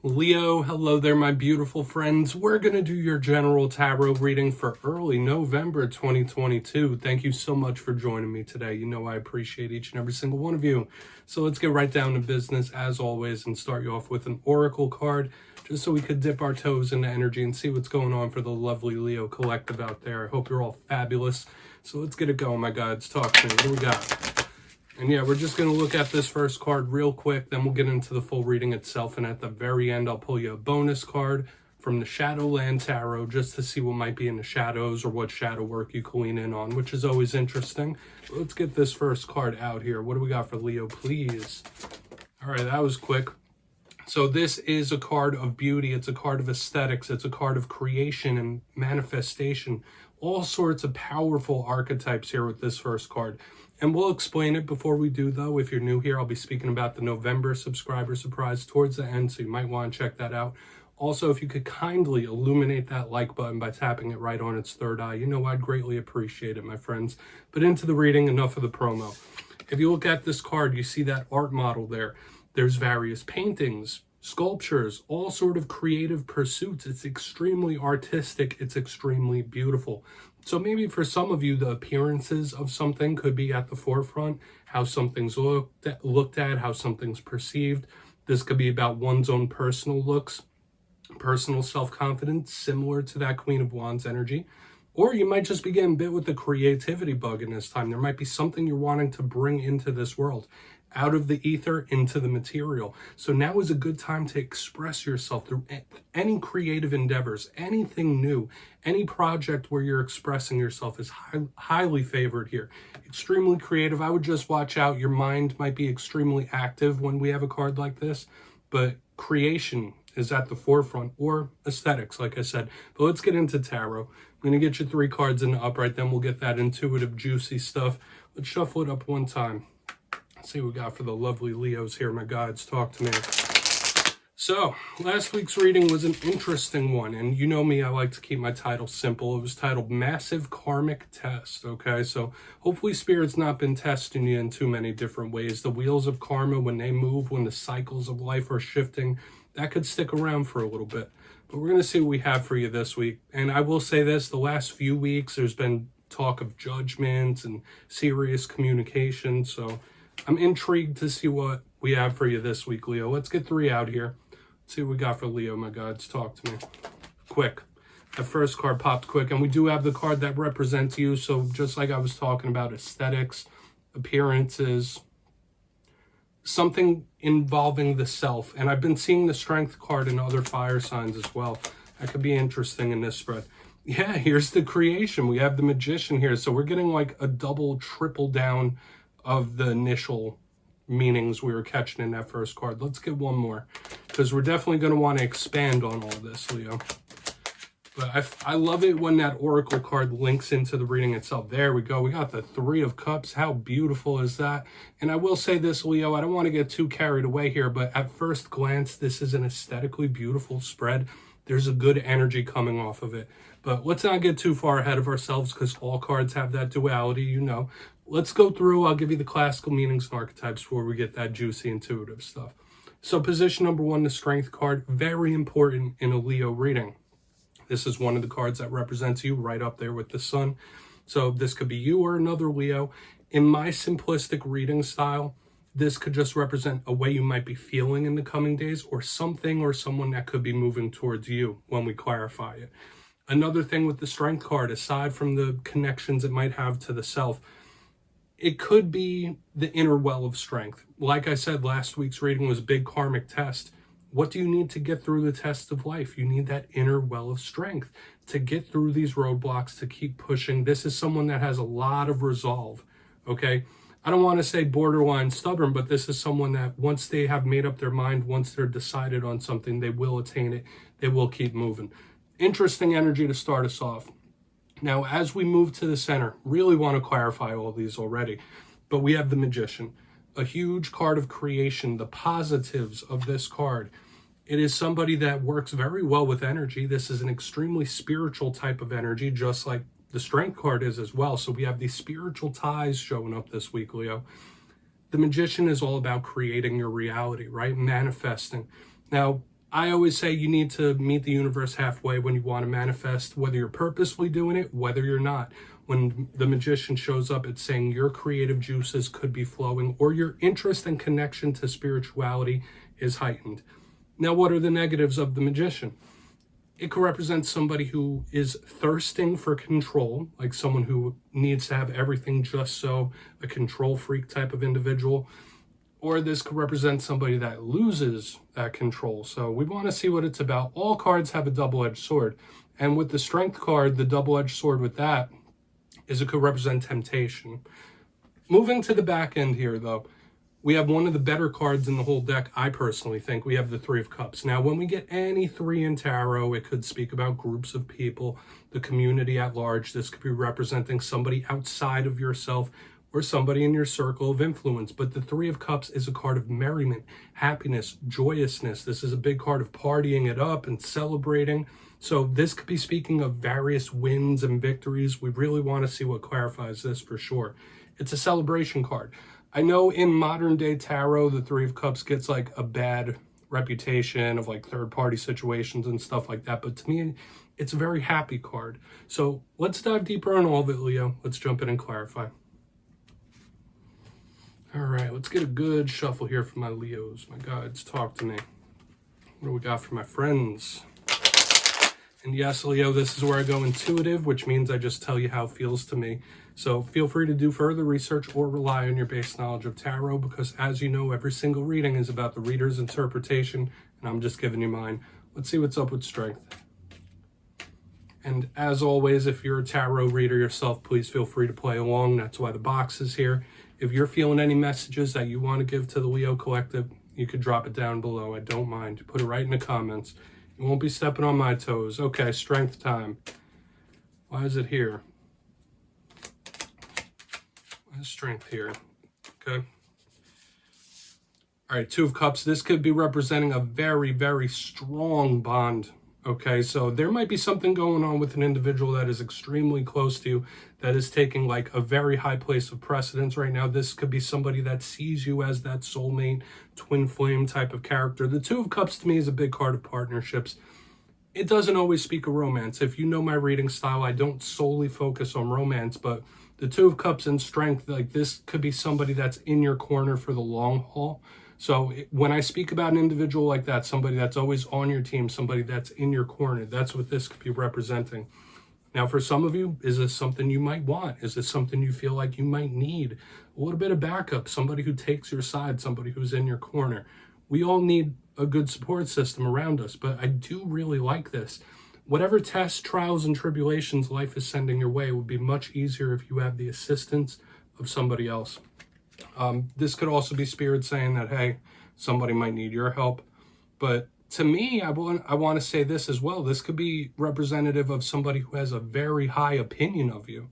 Leo, hello there, my beautiful friends. We're going to do your general tarot reading for early November 2022. Thank you so much for joining me today. You know I appreciate each and every single one of you. So let's get right down to business as always and start you off with an oracle card just so we could dip our toes into energy and see what's going on for the lovely Leo collective out there. I hope you're all fabulous. So let's get it going, my guides. Talk to me. What do we got? And yeah, we're just going to look at this first card real quick, then we'll get into the full reading itself. And at the very end, I'll pull you a bonus card from the Shadowland Tarot just to see what might be in the shadows or what shadow work you can lean in on, which is always interesting. But let's get this first card out here. What do we got for Leo, please? All right, that was quick. So this is a card of beauty. It's a card of aesthetics. It's a card of creation and manifestation. All sorts of powerful archetypes here with this first card. And we'll explain it before we do, though. If you're new here, I'll be speaking about the November subscriber surprise towards the end, so you might want to check that out. Also, if you could kindly illuminate that like button by tapping it right on its third eye, you know I'd greatly appreciate it, my friends. But into the reading, enough of the promo. If you look at this card, you see that art model there. There's various paintings, sculptures, all sort of creative pursuits. It's extremely artistic. It's extremely beautiful. So maybe for some of you, the appearances of something could be at the forefront, how something's looked at, how something's perceived. This could be about one's own personal looks, personal self-confidence, similar to that Queen of Wands energy. Or you might just be getting bit with the creativity bug in this time. There might be something you're wanting to bring into this world, out of the ether into the material. So now is a good time to express yourself through any creative endeavors, anything new, any project where you're expressing yourself is highly favored here. Extremely creative. I would just watch out. Your mind might be extremely active when we have a card like this, but creation is at the forefront, or aesthetics, like I said. But let's get into tarot. I'm going to get you 3 cards in the upright, then we'll get that intuitive, juicy stuff. Let's shuffle it up one time. See what we got for the lovely Leos here, my guides. Talk to me. So, last week's reading was an interesting one, and you know me, I like to keep my title simple. It was titled Massive Karmic Test, okay? So, hopefully Spirit's not been testing you in too many different ways. The wheels of karma, when they move, when the cycles of life are shifting, that could stick around for a little bit. But we're going to see what we have for you this week. And I will say this, the last few weeks, there's been talk of judgments and serious communication, so I'm intrigued to see what we have for you this week, Leo. Let's get 3 out here. Let's see what we got for Leo, my guides. Talk to me. Quick. That first card popped quick. And we do have the card that represents you. So just like I was talking about aesthetics, appearances, something involving the self. And I've been seeing the strength card in other fire signs as well. That could be interesting in this spread. Yeah, here's the creation. We have the magician here. So we're getting like a double, triple down of the initial meanings we were catching in that first card. Let's get one more, because we're definitely going to want to expand on all this, Leo. But I love it when that oracle card links into the reading itself. There we go. We got the 3 of Cups. How beautiful is that? And I will say this, Leo, I don't want to get too carried away here, but at first glance, this is an aesthetically beautiful spread. There's a good energy coming off of it. But let's not get too far ahead of ourselves, because all cards have that duality, you know. Let's go through. I'll give you the classical meanings and archetypes before we get that juicy intuitive stuff. So position number 1, the strength card, very important in a Leo reading. This is one of the cards that represents you right up there with the sun. So this could be you or another Leo. In my simplistic reading style, this could just represent a way you might be feeling in the coming days, or something or someone that could be moving towards you when we clarify it. Another thing with the strength card, aside from the connections it might have to the self, it could be the inner well of strength. Like I said, last week's reading was big karmic test. What do you need to get through the test of life? You need that inner well of strength to get through these roadblocks, to keep pushing. This is someone that has a lot of resolve, okay? I don't want to say borderline stubborn, but this is someone that once they have made up their mind, once they're decided on something, they will attain it. They will keep moving. Interesting energy to start us off. Now, as we move to the center, really want to clarify all these already, but we have the Magician, a huge card of creation, the positives of this card. It is somebody that works very well with energy. This is an extremely spiritual type of energy, just like the Strength card is as well. So we have these spiritual ties showing up this week, Leo. The Magician is all about creating your reality, right? Manifesting. Now, I always say you need to meet the universe halfway when you want to manifest, whether you're purposefully doing it, whether you're not. When the magician shows up, it's saying your creative juices could be flowing or your interest and connection to spirituality is heightened. Now, what are the negatives of the magician? It could represent somebody who is thirsting for control, like someone who needs to have everything just so, a control freak type of individual. Or this could represent somebody that loses that control. So we want to see what it's about. All cards have a double-edged sword. And with the strength card, the double-edged sword with that is it could represent temptation. Moving to the back end here, though, we have one of the better cards in the whole deck, I personally think. We have the Three of Cups. Now, when we get any three in tarot, it could speak about groups of people, the community at large. This could be representing somebody outside of yourself or somebody in your circle of influence. But the Three of Cups is a card of merriment, happiness, joyousness. This is a big card of partying it up and celebrating. So this could be speaking of various wins and victories. We really want to see what clarifies this for sure. It's a celebration card. I know in modern day tarot, the Three of Cups gets like a bad reputation of like third party situations and stuff like that. But to me, it's a very happy card. So let's dive deeper on all of it, Leo. Let's jump in and clarify. All right, let's get a good shuffle here for my Leos. My guides, talk to me. What do we got for my friends? And yes, Leo, this is where I go intuitive, which means I just tell you how it feels to me. So feel free to do further research or rely on your base knowledge of tarot, because as you know, every single reading is about the reader's interpretation, and I'm just giving you mine. Let's see what's up with strength. And as always, if you're a tarot reader yourself, please feel free to play along. That's why the box is here. If you're feeling any messages that you want to give to the Leo Collective, you could drop it down below. I don't mind. Put it right in the comments. You won't be stepping on my toes. Okay, strength time. Why is it here? Why is strength here? Okay. All right, Two of Cups. This could be representing a very, very strong bond. Okay, so there might be something going on with an individual that is extremely close to you, that is taking like a very high place of precedence right now. This could be somebody that sees you as that soulmate, twin flame type of character. The Two of Cups to me is a big card of partnerships. It doesn't always speak of romance. If you know my reading style, I don't solely focus on romance, but the Two of Cups and strength, like this could be somebody that's in your corner for the long haul. So when I speak about an individual like that, somebody that's always on your team, somebody that's in your corner, that's what this could be representing. Now, for some of you, is this something you might want? Is this something you feel like you might need? A little bit of backup, somebody who takes your side, somebody who's in your corner. We all need a good support system around us, but I do really like this. Whatever tests, trials, and tribulations life is sending your way would be much easier if you have the assistance of somebody else. This could also be spirit saying that, hey, somebody might need your help. But to me, I want to say this as well. This could be representative of somebody who has a very high opinion of you.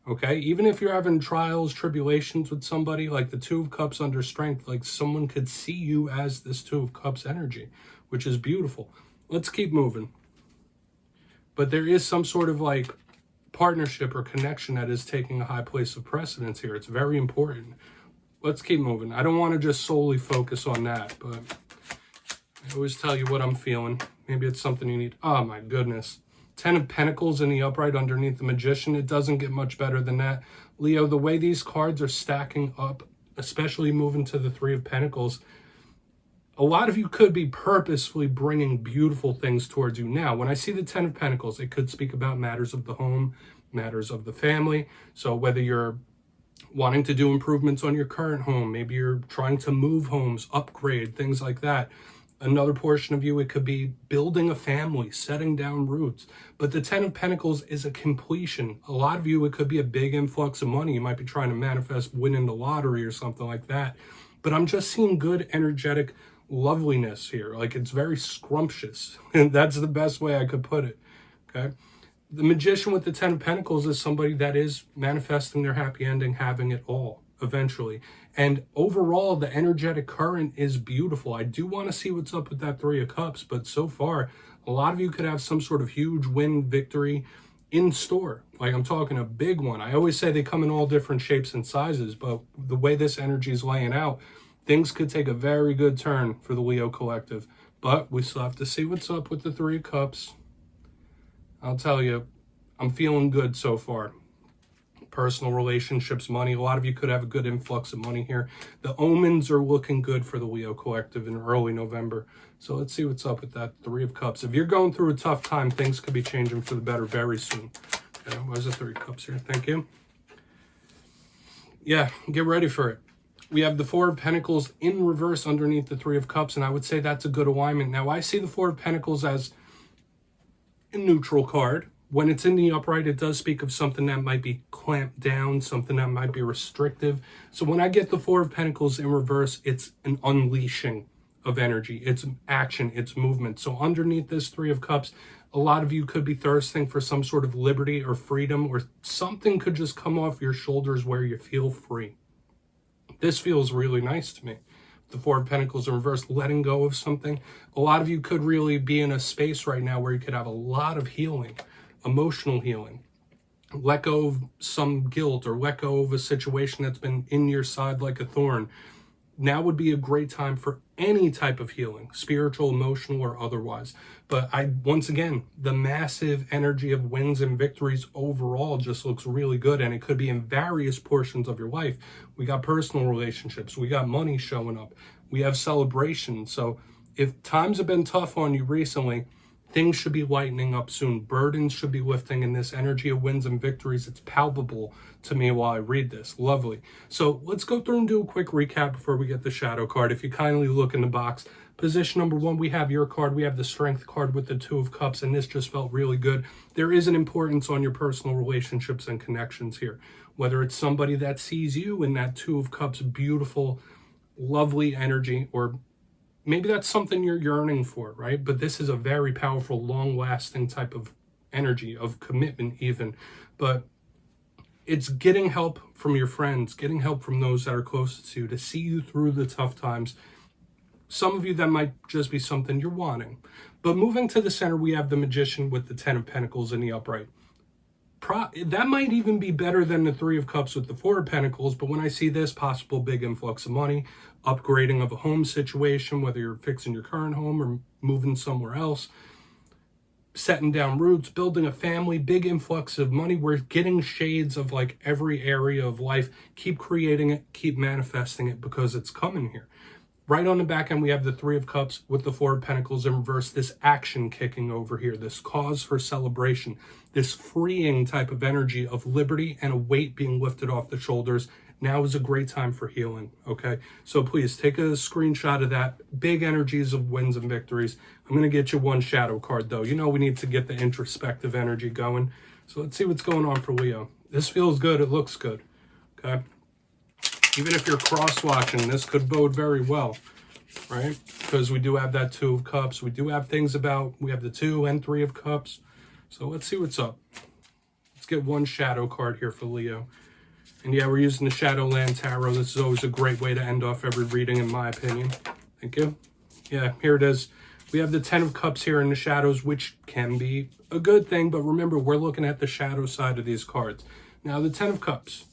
Okay, even if you're having trials, tribulations with somebody, like the Two of Cups under strength, like someone could see you as this Two of Cups energy, which is beautiful. Let's keep moving. But there is some sort of like partnership or connection that is taking a high place of precedence here. It's very important. Let's keep moving. I don't want to just solely focus on that, but I always tell you what I'm feeling. Maybe it's something you need. Oh my goodness. 10 of Pentacles in the upright underneath the Magician. It doesn't get much better than that. Leo, the way these cards are stacking up, especially moving to the Three of Pentacles, a lot of you could be purposefully bringing beautiful things towards you. Now, when I see the 10 of Pentacles, it could speak about matters of the home, matters of the family. So whether you're wanting to do improvements on your current home, maybe you're trying to move homes, upgrade, things like that. Another portion of you, it could be building a family, setting down roots. But the 10 of Pentacles is a completion. A lot of you, it could be a big influx of money. You might be trying to manifest winning the lottery or something like that. But I'm just seeing good, energetic loveliness here. Like it's very scrumptious. And that's the best way I could put it. Okay. The Magician with the 10 of Pentacles is somebody that is manifesting their happy ending, having it all eventually. And overall, the energetic current is beautiful. I do want to see what's up with that Three of Cups, but so far, a lot of you could have some sort of huge win victory in store. Like I'm talking a big one. I always say they come in all different shapes and sizes, but the way this energy is laying out, things could take a very good turn for the Leo Collective. But we still have to see what's up with the Three of Cups. I'll tell you, I'm feeling good so far. Personal relationships, money. A lot of you could have a good influx of money here. The omens are looking good for the Leo collective in early November. So let's see what's up with that Three of Cups. If you're going through a tough time, things could be changing for the better very soon. Okay, where's the Three of Cups here? Thank you. Yeah, get ready for it. We have the Four of Pentacles in reverse underneath the Three of Cups, and I would say that's a good alignment. Now, I see the Four of Pentacles as a neutral card. When it's in the upright, it does speak of something that might be clamped down, something that might be restrictive. So when I get the Four of Pentacles in reverse, it's an unleashing of energy. It's action, it's movement. So underneath this Three of Cups, a lot of you could be thirsting for some sort of liberty or freedom, or something could just come off your shoulders where you feel free. This feels really nice to me. The Four of Pentacles in reverse, letting go of something. A lot of you could really be in a space right now where you could have a lot of healing. Emotional healing. Let go of some guilt or let go of a situation that's been in your side like a thorn. Now would be a great time for any type of healing, spiritual, emotional, or otherwise. But once again, the massive energy of wins and victories overall just looks really good, and it could be in various portions of your life. We got personal relationships, we got money showing up, we have celebration. So if times have been tough on you recently, things should be lightening up soon. Burdens should be lifting, and this energy of wins and victories, it's palpable to me while I read this. Lovely. So let's go through and do a quick recap before we get the shadow card. If you kindly look in the box, position number 1, we have your card. We have the Strength card with the Two of Cups, and this just felt really good. There is an importance on your personal relationships and connections here. Whether it's somebody that sees you in that Two of Cups, beautiful, lovely energy, or maybe that's something you're yearning for, right? But this is a very powerful, long-lasting type of energy, of commitment even. But it's getting help from your friends, getting help from those that are closest to you to see you through the tough times. Some of you, that might just be something you're wanting. But moving to the center, we have the Magician with the Ten of Pentacles in the upright. That might even be better than the Three of Cups with the Four of Pentacles, but when I see this, possible big influx of money, upgrading of a home situation, whether you're fixing your current home or moving somewhere else, setting down roots, building a family, big influx of money. We're getting shades of like every area of life. Keep creating it, keep manifesting it, because it's coming here. Right on the back end, we have the Three of Cups with the Four of Pentacles in reverse, this action kicking over here, this cause for celebration, this freeing type of energy of liberty and a weight being lifted off the shoulders. Now is a great time for healing, okay? So please take a screenshot of that. Big energies of wins and victories. I'm going to get you one shadow card, though. You know we need to get the introspective energy going. So let's see what's going on for Leo. This feels good. It looks good, okay? Even if you're cross-watching, this could bode very well, right? Because we do have that Two of Cups. We do have things about, we have the Two and Three of Cups. So let's see what's up. Let's get one shadow card here for Leo. And yeah, we're using the Shadowland Tarot. This is always a great way to end off every reading, in my opinion. Thank you. Yeah, here it is. We have the Ten of Cups here in the shadows, which can be a good thing. But remember, we're looking at the shadow side of these cards. Now, the Ten of Cups.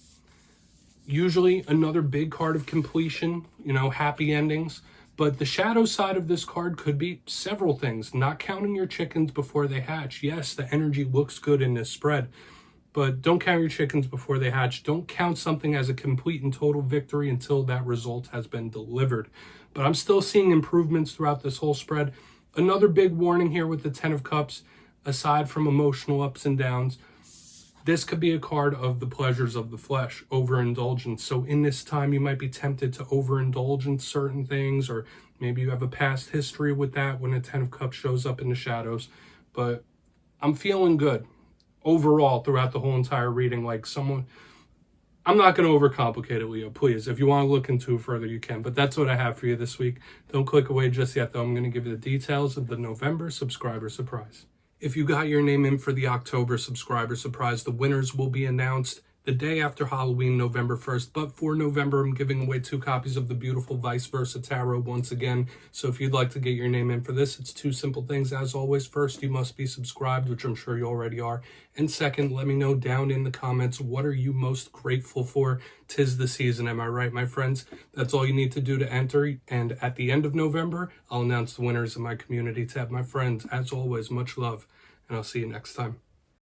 Usually another big card of completion, you know, happy endings. But the shadow side of this card could be several things. Not counting your chickens before they hatch. Yes, the energy looks good in this spread. But don't count your chickens before they hatch. Don't count something as a complete and total victory until that result has been delivered. But I'm still seeing improvements throughout this whole spread. Another big warning here with the Ten of Cups, aside from emotional ups and downs, this could be a card of the pleasures of the flesh, overindulgence. So in this time, you might be tempted to overindulge in certain things, or maybe you have a past history with that when a Ten of Cups shows up in the shadows. But I'm feeling good overall throughout the whole entire reading. Like someone, I'm not going to overcomplicate it, Leo, please. If you want to look into it further, you can. But that's what I have for you this week. Don't click away just yet, though. I'm going to give you the details of the November subscriber surprise. If you got your name in for the October subscriber surprise, the winners will be announced the day after Halloween, November 1st. But for November, I'm giving away 2 copies of the beautiful Vice Versa Tarot once again. So if you'd like to get your name in for this, it's 2 simple things. As always, first, you must be subscribed, which I'm sure you already are. And second, let me know down in the comments, what are you most grateful for? 'Tis the season, am I right, my friends? That's all you need to do to enter. And at the end of November, I'll announce the winners in my community tab. My friends, as always, much love, and I'll see you next time.